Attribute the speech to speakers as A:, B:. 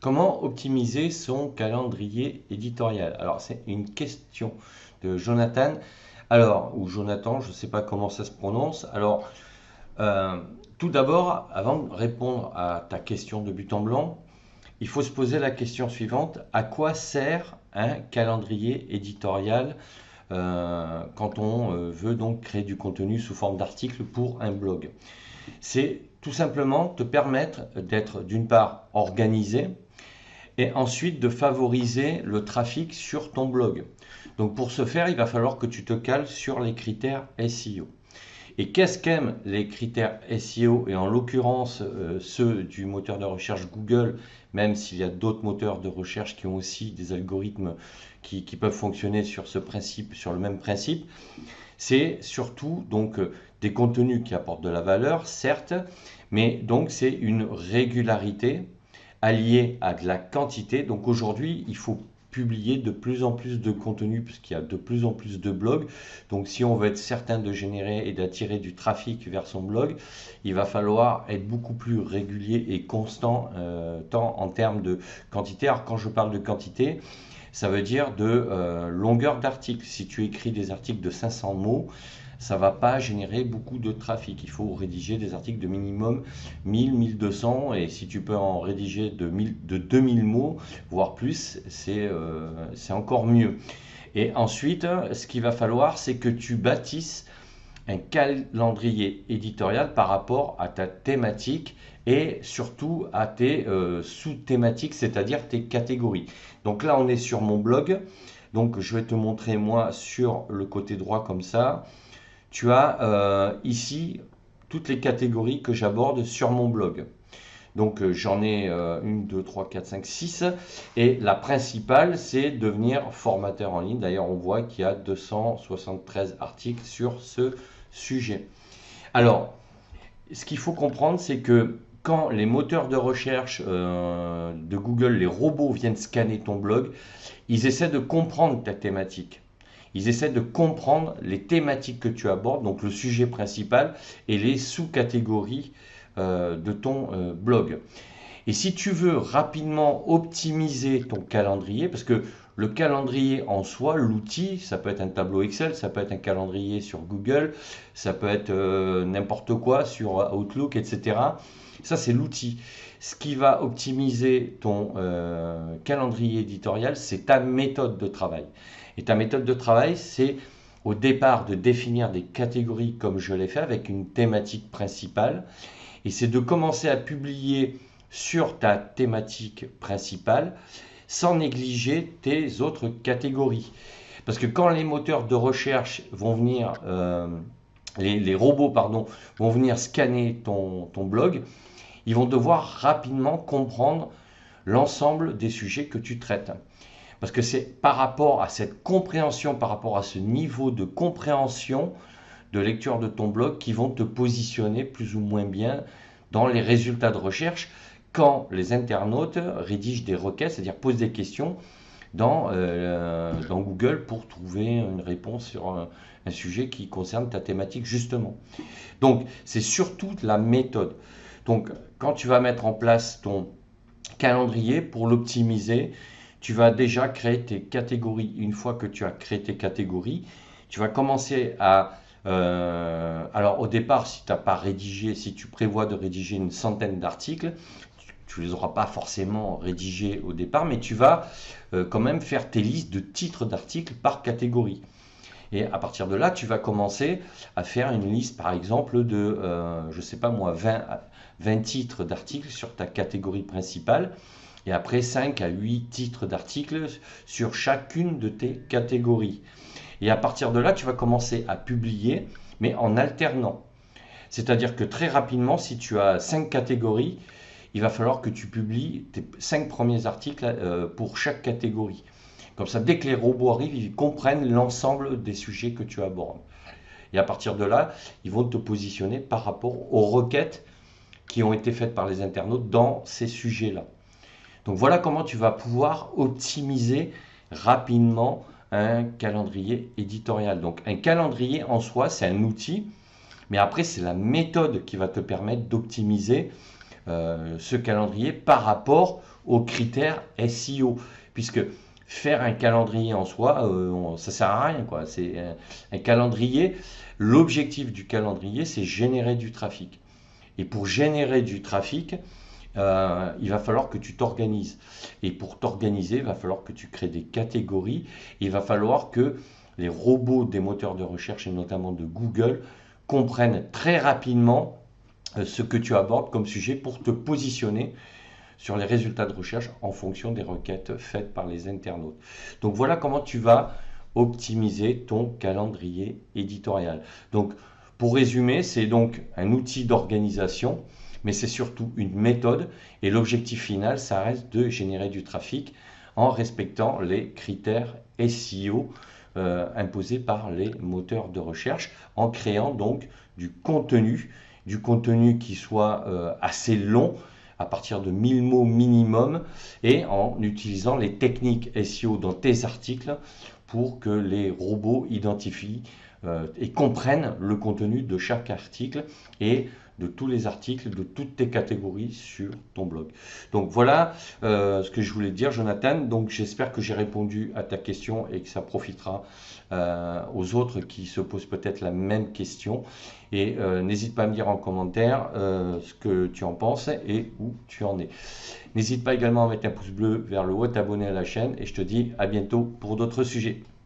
A: Comment optimiser son calendrier éditorial? Alors, c'est une question de Jonathan. Alors, ou Jonathan, je ne sais pas comment ça se prononce. Alors, euh, tout d'abord, avant de répondre à ta question de but en blanc, il faut se poser la question suivante. À quoi sert un calendrier éditorial quand on veut donc créer du contenu sous forme d'article pour un blog? C'est tout simplement te permettre d'être d'une part organisé, et ensuite de favoriser le trafic sur ton blog. Donc pour ce faire, il va falloir que tu te cales sur les critères SEO. Et qu'est-ce qu'aiment les critères SEO, et en l'occurrence ceux du moteur de recherche Google, même s'il y a d'autres moteurs de recherche qui ont aussi des algorithmes qui peuvent fonctionner sur ce principe, sur le même principe, c'est surtout donc des contenus qui apportent de la valeur, certes, mais donc c'est une régularité alliée à de la quantité. Donc aujourd'hui, il faut publier de plus en plus de contenu puisqu'il y a de plus en plus de blogs. Donc si on veut être certain de générer et d'attirer du trafic vers son blog, il va falloir être beaucoup plus régulier et constant, tant en termes de quantité. Alors quand je parle de quantité, ça veut dire de longueur d'article. Si tu écris des articles de 500 mots, ça ne va pas générer beaucoup de trafic. Il faut rédiger des articles de minimum 1000, 1200, et si tu peux en rédiger de 2000 mots, voire plus, c'est encore mieux. Et ensuite, ce qu'il va falloir, c'est que tu bâtisses un calendrier éditorial par rapport à ta thématique et surtout à tes sous-thématiques, c'est-à-dire tes catégories. Donc là, on est sur mon blog. Donc je vais te montrer moi sur le côté droit comme ça. Tu as ici toutes les catégories que j'aborde sur mon blog. Donc j'en ai 1, 2, 3, 4, 5, 6. Et la principale, c'est devenir formateur en ligne. D'ailleurs, on voit qu'il y a 273 articles sur ce sujet. Alors, ce qu'il faut comprendre, c'est que quand les moteurs de recherche de Google, les robots viennent scanner ton blog, ils essaient de comprendre ta thématique. Ils essaient de comprendre les thématiques que tu abordes, donc le sujet principal et les sous-catégories de ton blog. Et si tu veux rapidement optimiser ton calendrier, parce que le calendrier en soi, l'outil, ça peut être un tableau Excel, ça peut être un calendrier sur Google, ça peut être n'importe quoi sur Outlook, etc. Ça, c'est l'outil. Ce qui va optimiser ton calendrier éditorial, c'est ta méthode de travail. Et ta méthode de travail, c'est au départ de définir des catégories comme je l'ai fait avec une thématique principale. Et c'est de commencer à publier sur ta thématique principale sans négliger tes autres catégories. Parce que quand les moteurs de recherche vont venir, les robots pardon, vont venir scanner ton blog, ils vont devoir rapidement comprendre l'ensemble des sujets que tu traites. Parce que c'est par rapport à cette compréhension, par rapport à ce niveau de compréhension de lecture de ton blog qui vont te positionner plus ou moins bien dans les résultats de recherche quand les internautes rédigent des requêtes, c'est-à-dire posent des questions dans Google pour trouver une réponse sur un sujet qui concerne ta thématique justement. Donc c'est surtout la méthode. Donc quand tu vas mettre en place ton calendrier pour l'optimiser, tu vas déjà créer tes catégories. Une fois que tu as créé tes catégories, tu vas commencer à alors au départ, si tu n'as pas rédigé, si tu prévois de rédiger une centaine d'articles, tu ne les auras pas forcément rédigés au départ, mais tu vas quand même faire tes listes de titres d'articles par catégorie. Et à partir de là, tu vas commencer à faire une liste, par exemple, de, je ne sais pas moi, 20 titres d'articles sur ta catégorie principale, et après 5 à 8 titres d'articles sur chacune de tes catégories. Et à partir de là, tu vas commencer à publier, mais en alternant. C'est-à-dire que très rapidement, si tu as 5 catégories, il va falloir que tu publies tes 5 premiers articles pour chaque catégorie. Comme ça, dès que les robots arrivent, ils comprennent l'ensemble des sujets que tu abordes. Et à partir de là, ils vont te positionner par rapport aux requêtes qui ont été faites par les internautes dans ces sujets-là. Donc voilà comment tu vas pouvoir optimiser rapidement un calendrier éditorial. Donc un calendrier en soi, c'est un outil, mais après c'est la méthode qui va te permettre d'optimiser ce calendrier par rapport aux critères SEO, puisque faire un calendrier en soi, ça sert à rien, quoi. C'est un calendrier. L'objectif du calendrier, c'est générer du trafic. Et pour générer du trafic, il va falloir que tu t'organises. Et pour t'organiser, il va falloir que tu crées des catégories. Il va falloir que les robots des moteurs de recherche, et notamment de Google, comprennent très rapidement ce que tu abordes comme sujet pour te positionner sur les résultats de recherche en fonction des requêtes faites par les internautes. Donc voilà comment tu vas optimiser ton calendrier éditorial. Donc pour résumer, c'est donc un outil d'organisation, mais c'est surtout une méthode et l'objectif final, ça reste de générer du trafic en respectant les critères SEO imposés par les moteurs de recherche, en créant donc du contenu qui soit assez long, à partir de 1000 mots minimum, et en utilisant les techniques SEO dans tes articles pour que les robots identifient et comprennent le contenu de chaque article et de tous les articles, de toutes tes catégories sur ton blog. Donc voilà ce que je voulais te dire, Jonathan. Donc j'espère que j'ai répondu à ta question et que ça profitera aux autres qui se posent peut-être la même question. Et n'hésite pas à me dire en commentaire ce que tu en penses et où tu en es. N'hésite pas également à mettre un pouce bleu vers le haut, t'abonner à la chaîne et je te dis à bientôt pour d'autres sujets.